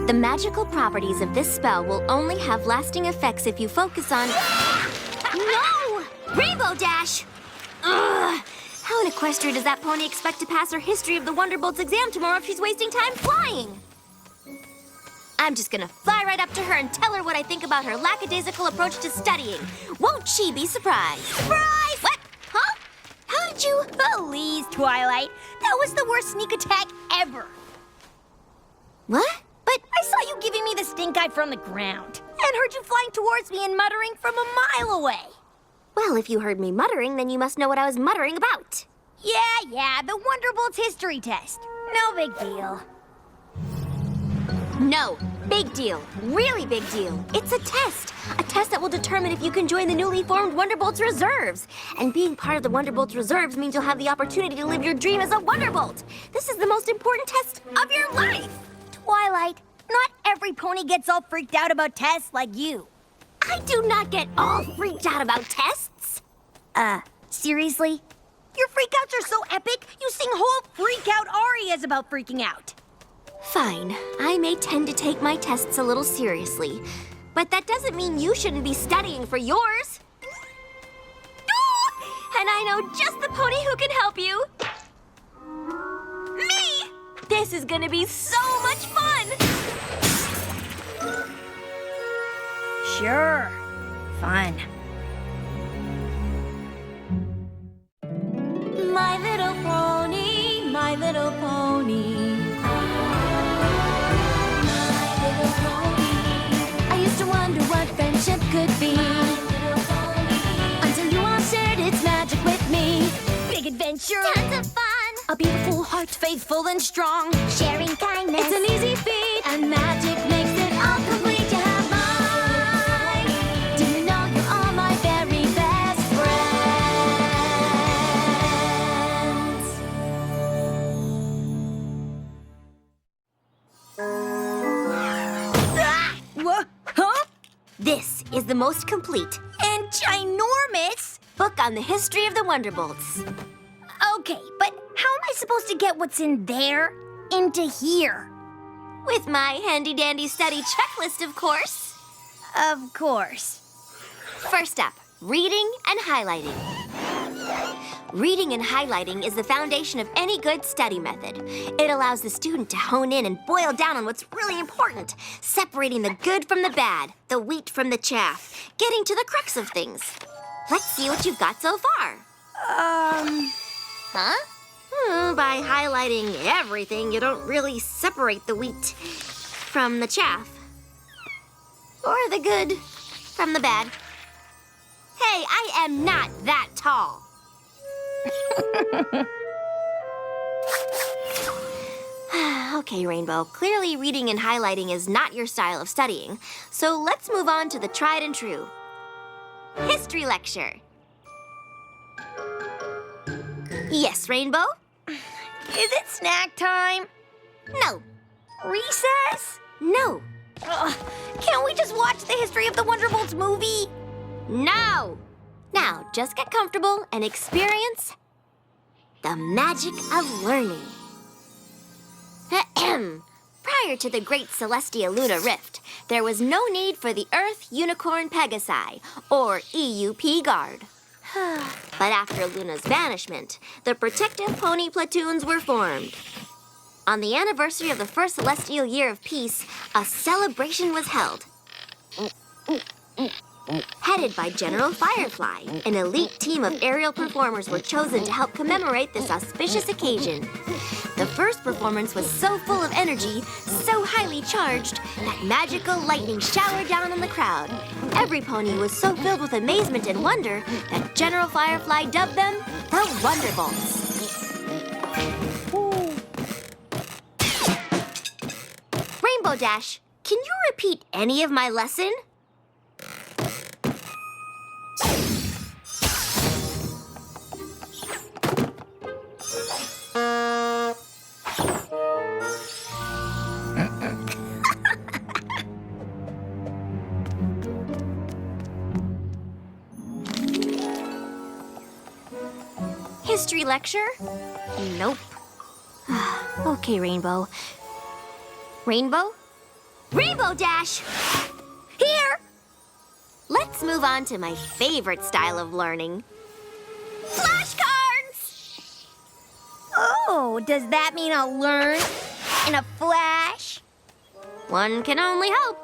The magical properties of this spell will only have lasting effects if you focus on... No! Rainbow Dash! Ugh! How in Equestria does that pony expect to pass her History of the Wonderbolts exam tomorrow if she's wasting time flying? I'm just gonna fly right up to her and tell her what I think about her lackadaisical approach to studying. Won't she be surprised? Surprise! What? Huh? How did you... Please, Twilight. That was the worst sneak attack ever. What? But I saw you giving me the stink eye from the ground. And heard you flying towards me and muttering from a mile away. Well, if you heard me muttering, then you must know what I was muttering about. Yeah, the Wonderbolts history test. No big deal. No, big deal. Really big deal. It's a test. A test that will determine if you can join the newly formed Wonderbolts Reserves. And being part of the Wonderbolts Reserves means you'll have the opportunity to live your dream as a Wonderbolt. This is the most important test of your life. Twilight, not every pony gets all freaked out about tests like you. I do not get all freaked out about tests. Seriously? Your freakouts are so epic, you sing whole freak-out arias about freaking out. Fine. I may tend to take my tests a little seriously, but that doesn't mean you shouldn't be studying for yours. And I know just the pony who can help you. Me! This is gonna be so much fun! Sure. Fun. My little pony, my little pony. My little pony. I used to wonder what friendship could be. Until you all shared its magic with me. Big adventure. Tons of fun. A beautiful heart, faithful and strong. Sharing kindness. It's an easy feat, and magic makes it all complete. You have mine. Do you know you're all my very best friends. What? Huh? This is the most complete And ginormous? book on the history of the Wonderbolts. Okay, but how am I supposed to get what's in there into here? With my handy-dandy study checklist, of course. Of course. First up, reading and highlighting. Reading and highlighting is the foundation of any good study method. It allows the student to hone in and boil down on what's really important, separating the good from the bad, the wheat from the chaff, getting to the crux of things. Let's see what you've got so far. Huh? By highlighting everything, you don't really separate the wheat from the chaff. Or the good from the bad. Hey, I am not that tall. Okay, Rainbow. Clearly reading and highlighting is not your style of studying. So let's move on to the tried and true. History lecture. Yes, Rainbow? Is it snack time? No. Recess? No. Ugh, can't we just watch the History of the Wonderbolts movie? No. Now, just get comfortable and experience the magic of learning. Prior to the Great Celestia Luna Rift, there was no need for the Earth Unicorn Pegasi, or EUP Guard. But after Luna's banishment, the protective pony platoons were formed. On the anniversary of the first celestial year of peace, a celebration was held. Headed by General Firefly, an elite team of aerial performers were chosen to help commemorate this auspicious occasion. The first performance was so full of energy, so highly charged, that magical lightning showered down on the crowd. Every pony was so filled with amazement and wonder that General Firefly dubbed them the Wonderbolts. Rainbow Dash, can you repeat any of my lesson? History lecture? Nope. Okay, Rainbow. Rainbow? Rainbow Dash! Here! Let's move on to my favorite style of learning. Flashcards! Oh, does that mean I'll learn in a flash? One can only hope.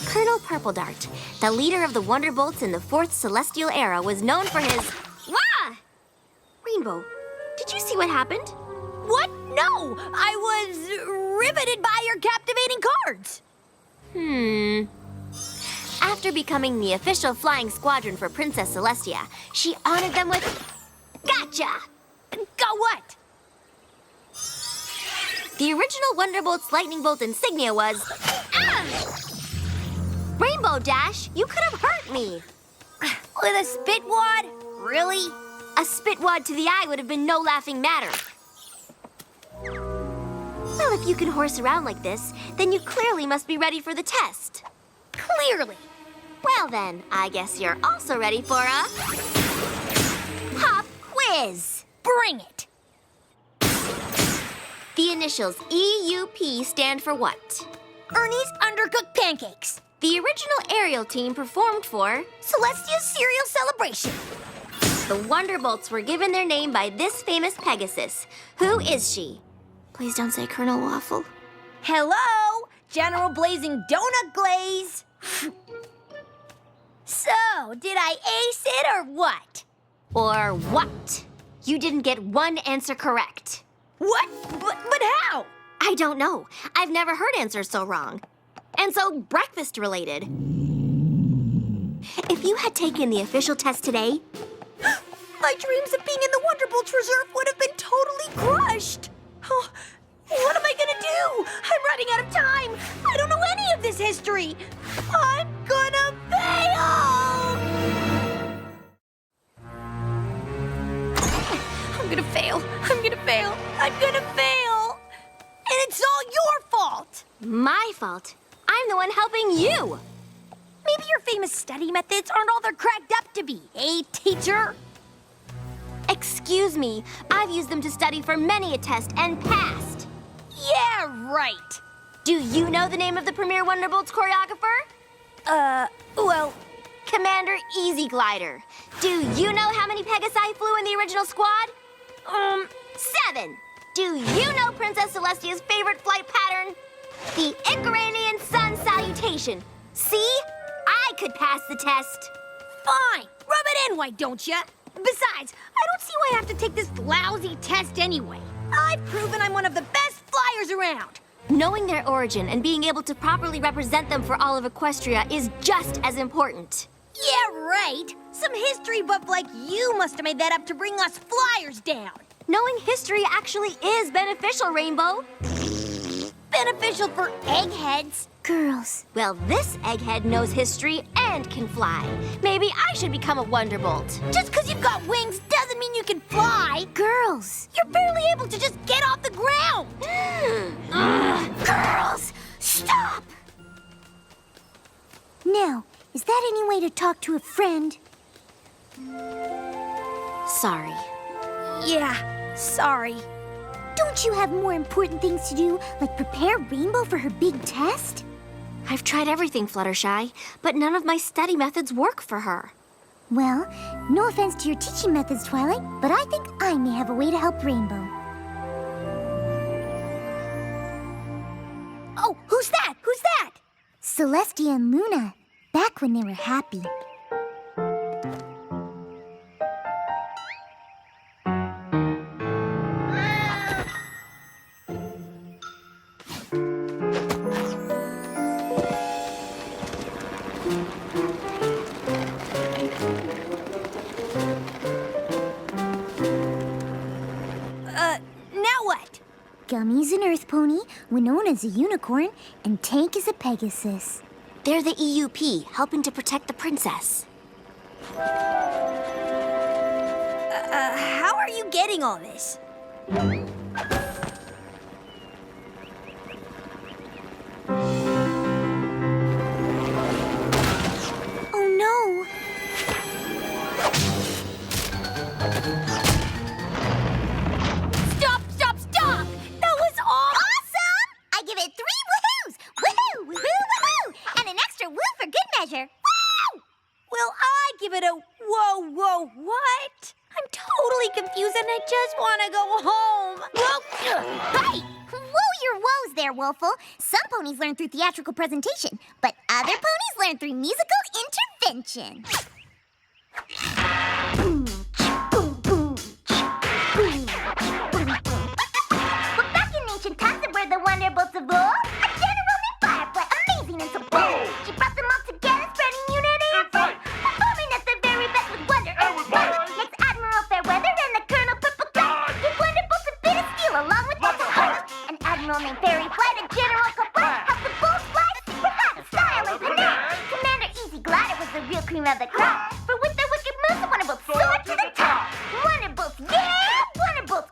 Colonel Purple Dart, the leader of the Wonderbolts in the 4th Celestial Era, was known for his... Wah! Rainbow, did you see what happened? What? No! I was riveted by your captivating cards! After becoming the official flying squadron for Princess Celestia, she honored them with... Gotcha! Got what? The original Wonderbolt's lightning bolt insignia was... Ah! Rainbow Dash, you could have hurt me. With a spit wad? Really? A spit wad to the eye would have been no laughing matter. Well, if you can horse around like this, then you clearly must be ready for the test. Clearly. Well then, I guess you're also ready for a... pop quiz. Bring it. The initials EUP stand for what? Ernie's Undercooked Pancakes. The original aerial team performed for... Celestia's Cereal Celebration. The Wonderbolts were given their name by this famous Pegasus. Who is she? Please don't say Colonel Waffle. Hello, General Blazing Donut Glaze. So, did I ace it or what? Or what? You didn't get one answer correct. What? But how? I don't know. I've never heard answers so wrong. And so breakfast related. If you had taken the official test today... My dreams of being in the Wonderbolts Reserve would have been totally crushed. Oh, what am I gonna do? I'm running out of time. I don't know any of this history. I'm gonna fail! I'm gonna fail. I'm gonna fail. I'm gonna fail. And it's all your fault. My fault? I'm the one helping you. Maybe your famous study methods aren't all they're cracked up to be, eh, teacher? Excuse me, I've used them to study for many a test and passed. Yeah, right. Do you know the name of the premier Wonderbolts choreographer? Well... Commander Easy Glider. Do you know how many Pegasi flew in the original squad? 7. Do you know Princess Celestia's favorite flight pattern? The Icaranian sun salutation. See? I could pass the test. Fine. Rub it in, why don't ya? Besides, I don't see why I have to take this lousy test anyway. I've proven I'm one of the best flyers around. Knowing their origin and being able to properly represent them for all of Equestria is just as important. Yeah, right. Some history buff like you must have made that up to bring us flyers down. Knowing history actually is beneficial, Rainbow. Beneficial for eggheads. Girls. Well, this egghead knows history and can fly. Maybe I should become a Wonderbolt. Just because you've got wings doesn't mean you can fly. Girls. You're barely able to just get off the ground. Girls, stop! Now, is that any way to talk to a friend? Sorry. Yeah, sorry. Don't you have more important things to do, like prepare Rainbow for her big test? I've tried everything, Fluttershy, but none of my study methods work for her. Well, no offense to your teaching methods, Twilight, but I think I may have a way to help Rainbow. Oh, who's that? Who's that? Celestia and Luna, back when they were happy. Now what? Gummy's an earth pony, Winona's a unicorn, and Tank is a Pegasus. They're the EUP, helping to protect the princess. How are you getting all this? Oh no! Stop! Stop! Stop! That was awesome! I give it 3 I just want to go home. Hey! Whoa your woes there, Wolfle. Some ponies learn through theatrical presentation, but other ponies learn through musical intervention. Well, back in ancient times, there were the wonderbolts of old. A general named Firefly, amazing and so bold. She brought them all together, spreading unity and fight, performing at their very best with wonder and might. Next, Admiral Fairweather and the Colonel Purple Dot gave wonderbolts a bit of steel along with lots of heart. An admiral named Fairy Flight, a general Kaput, helped the bolts fly with hot style and panache. Commander Easy Glider was the real cream of the crop, for with their wicked moves, the wonderbolts soared to the top. Wonderbolts, yeah! Wonderbolts,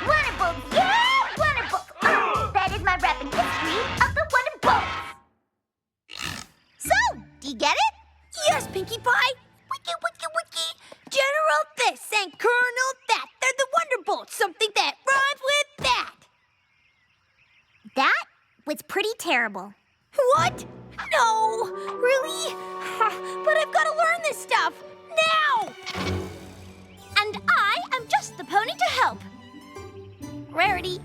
Wonderbolts, yeah! Wonderbolts, That is my rapid history of the Wonderbolts. So, do you get it? Yes, Pinkie Pie. Wiki, wiki, wiki. General this and Colonel that. They're the Wonderbolts. Something that rhymes with that. That was pretty terrible. What? No, really? But I've got to learn this stuff now. And I am just the pony to help. Rarity,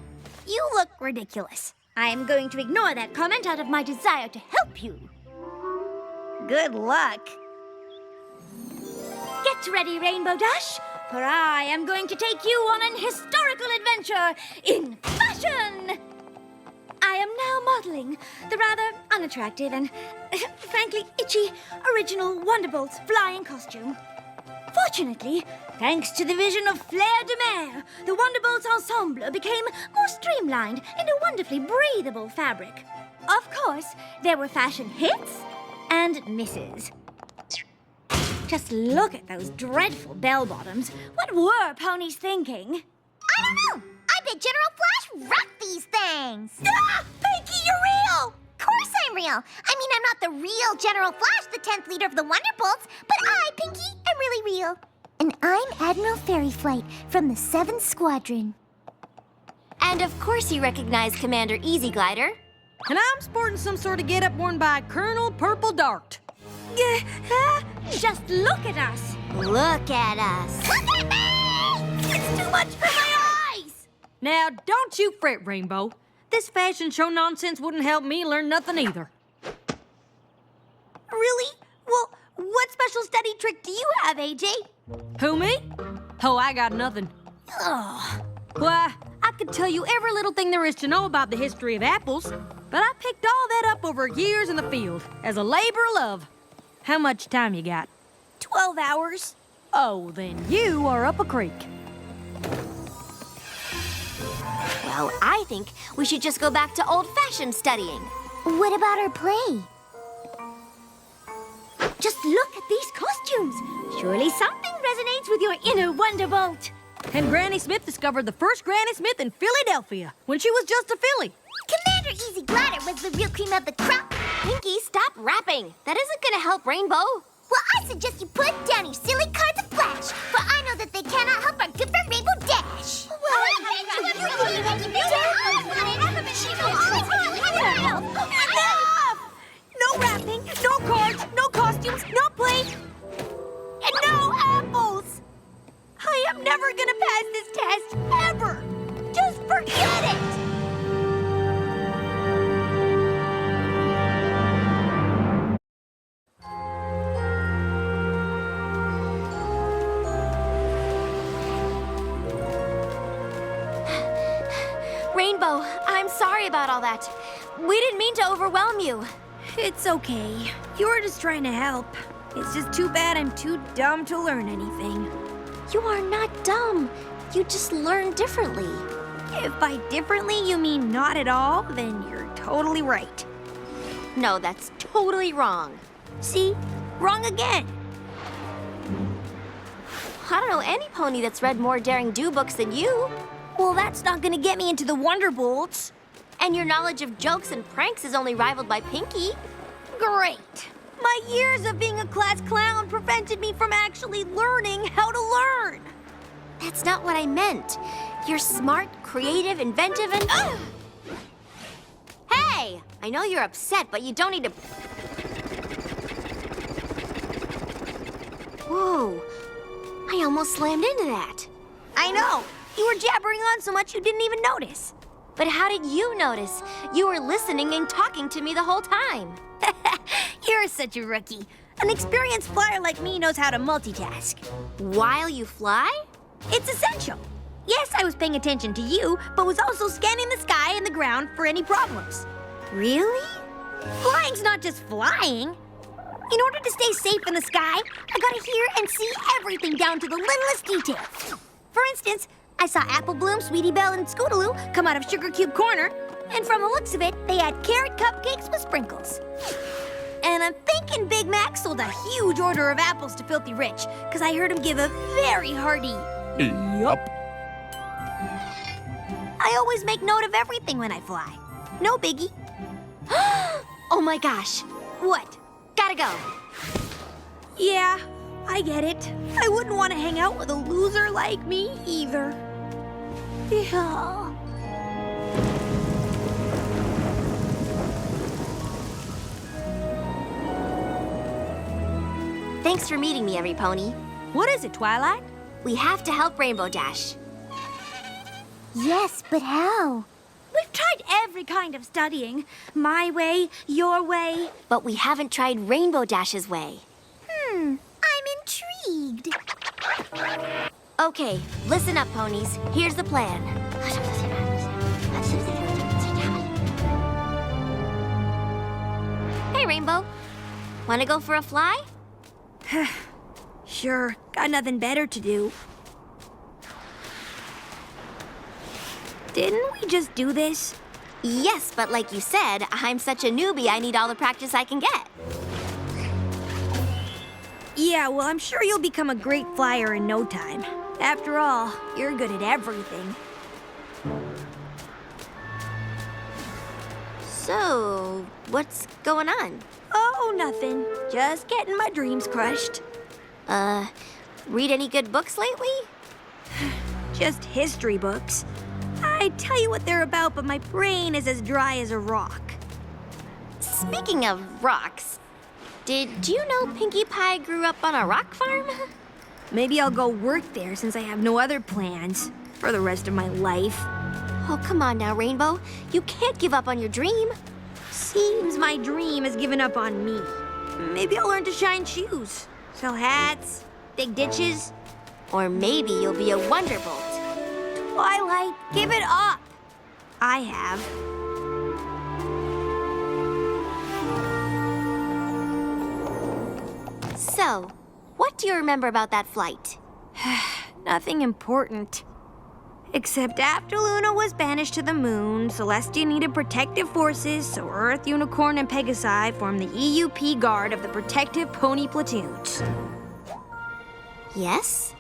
you look ridiculous. I am going to ignore that comment out of my desire to help you. Good luck. Get ready, Rainbow Dash, for I am going to take you on an historical adventure in fashion. I am now modeling the rather unattractive and, frankly, itchy original Wonderbolts flying costume. Fortunately, thanks to the vision of Flair de Mer, the Wonderbolts ensemble became more streamlined in a wonderfully breathable fabric. Of course, there were fashion hits and misses. Just look at those dreadful bell-bottoms. What were ponies thinking? I don't know. I bet General Flash rocked these things. Ah! Pinkie, you're real! Of course I'm real. I mean, I'm not the real General Flash, the 10th leader of the Wonderbolts, but I, Pinkie, am really real. And I'm Admiral Fairy Flight from the 7th Squadron. And of course you recognize Commander Easy Glider. And I'm sporting some sort of get-up worn by Colonel Purple Dart. Just look at us. Look at us. Look at me! It's too much for my eyes. Now, don't you fret, Rainbow. This fashion show nonsense wouldn't help me learn nothing either. Really? Well, what special study trick do you have, AJ? Who, me? Oh, I got nothing. Ugh. Why, I could tell you every little thing there is to know about the history of apples, but I picked all that up over years in the field as a labor of love. How much time you got? 12 hours. Oh, then you are up a creek. Well, I think we should just go back to old-fashioned studying. What about our play? Just look at these costumes. Surely something resonates with your inner Wonderbolt. And Granny Smith discovered the first Granny Smith in Philadelphia when she was just a filly. Commander Easy Glider was the real cream of the crop. Pinkie, stop rapping. That isn't gonna help Rainbow. Well, I suggest you put down your silly cards of Flash, for I know that they cannot help our good friend Rainbow Dash. Enough! No rapping, no cards, no costumes, no play, and no apples. I am never gonna pass this test, ever. Just forget it. Rainbow, I'm sorry about all that. We didn't mean to overwhelm you. It's okay. You were just trying to help. It's just too bad I'm too dumb to learn anything. You are not dumb. You just learn differently. If by differently you mean not at all, then you're totally right. No, that's totally wrong. See? Wrong again. I don't know any pony that's read more daring-do books than you. Well, that's not gonna get me into the Wonderbolts. And your knowledge of jokes and pranks is only rivaled by Pinkie. Great. My years of being a class clown prevented me from actually learning how to learn. That's not what I meant. You're smart, creative, inventive, and... Hey! I know you're upset, but you don't need to... Whoa. I almost slammed into that. I know. You were jabbering on so much you didn't even notice. But how did you notice? You were listening and talking to me the whole time. You're such a rookie. An experienced flyer like me knows how to multitask. While you fly? It's essential. Yes, I was paying attention to you, but was also scanning the sky and the ground for any problems. Really? Flying's not just flying. In order to stay safe in the sky, I gotta hear and see everything down to the littlest detail. For instance, I saw Apple Bloom, Sweetie Belle, and Scootaloo come out of Sugar Cube Corner, and from the looks of it, they had carrot cupcakes with sprinkles. And I'm thinking Big Mac sold a huge order of apples to Filthy Rich, because I heard him give a very hearty Yup. I always make note of everything when I fly. No biggie. Oh my gosh. What? Gotta go. Yeah, I get it. I wouldn't want to hang out with a loser like me either. Yeah. Thanks for meeting me, every pony. What is it, Twilight? We have to help Rainbow Dash. Yes, but how? We've tried every kind of studying. My way, your way. But we haven't tried Rainbow Dash's way. I'm intrigued. Okay, listen up, ponies. Here's the plan. Hey, Rainbow. Wanna go for a fly? Sure, got nothing better to do. Didn't we just do this? Yes, but like you said, I'm such a newbie, I need all the practice I can get. Yeah, well, I'm sure you'll become a great flyer in no time. After all, you're good at everything. So, what's going on? Oh, nothing. Just getting my dreams crushed. Read any good books lately? Just history books. I tell you what they're about, but my brain is as dry as a rock. Speaking of rocks, did you know Pinkie Pie grew up on a rock farm? Maybe I'll go work there since I have no other plans for the rest of my life. Oh, come on now, Rainbow. You can't give up on your dream. Seems my dream has given up on me. Maybe I'll learn to shine shoes, sell hats, dig ditches. Or maybe you'll be a Wonderbolt. Twilight, give it up. I have. So, what do you remember about that flight? Nothing important. Except after Luna was banished to the moon, Celestia needed protective forces, so Earth, Unicorn, and Pegasi formed the EUP Guard of the Protective Pony Platoons. Yes?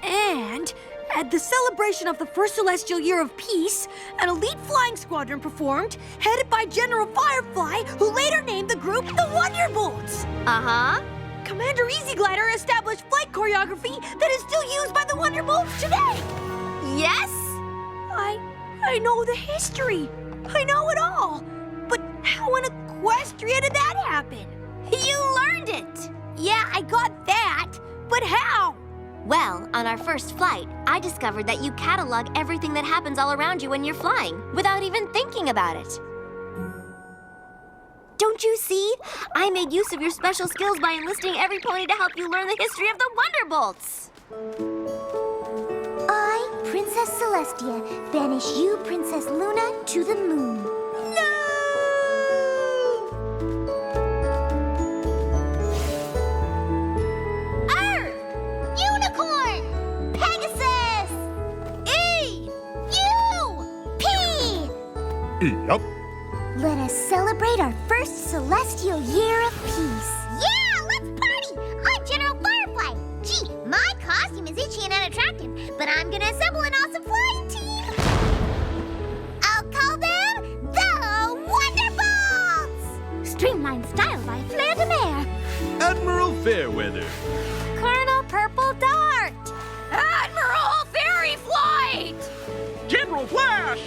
And at the celebration of the first celestial year of peace, an elite flying squadron performed, headed by General Firefly, who later named the group the Wonderbolts. Uh-huh. Commander Easy Glider established flight choreography that is still used by the Wonderbolts today. Yes? I know the history. I know it all. But how in Equestria did that happen? You learned it! Yeah, I got that. But how? Well, on our first flight, I discovered that you catalog everything that happens all around you when you're flying, without even thinking about it. Don't you see? I made use of your special skills by enlisting every pony to help you learn the history of the Wonderbolts. I, Princess Celestia, banish you, Princess Luna, to the moon. Earth! Unicorn! Pegasus! E-U-P! Yup. Let us celebrate our first celestial year of peace. Yeah, let's party! I'm General Firefly. Gee, my costume is itchy and unattractive, but I'm gonna assemble an awesome flying team. I'll call them the Wonderbolts! Streamlined style by Flair de Mer. Admiral Fairweather. Colonel Purple Dart. Admiral Fairy Flight. General Flash.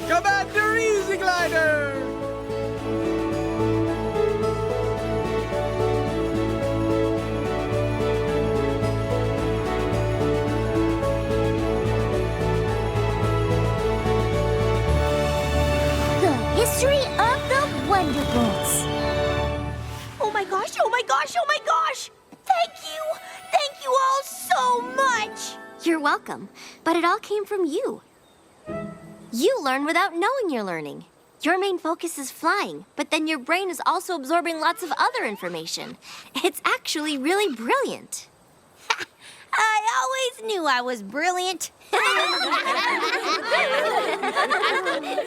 Commander Easy Glider. gosh, oh my gosh, oh my gosh! Thank you! Thank you all so much! You're welcome, but it all came from you. You learn without knowing you're learning. Your main focus is flying, but then your brain is also absorbing lots of other information. It's actually really brilliant. I always knew I was brilliant.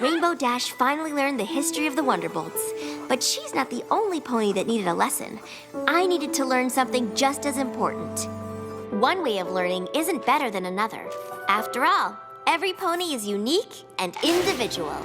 Rainbow Dash finally learned the history of the Wonderbolts, but she's not the only pony that needed a lesson. I needed to learn something just as important. One way of learning isn't better than another. After all, every pony is unique and individual.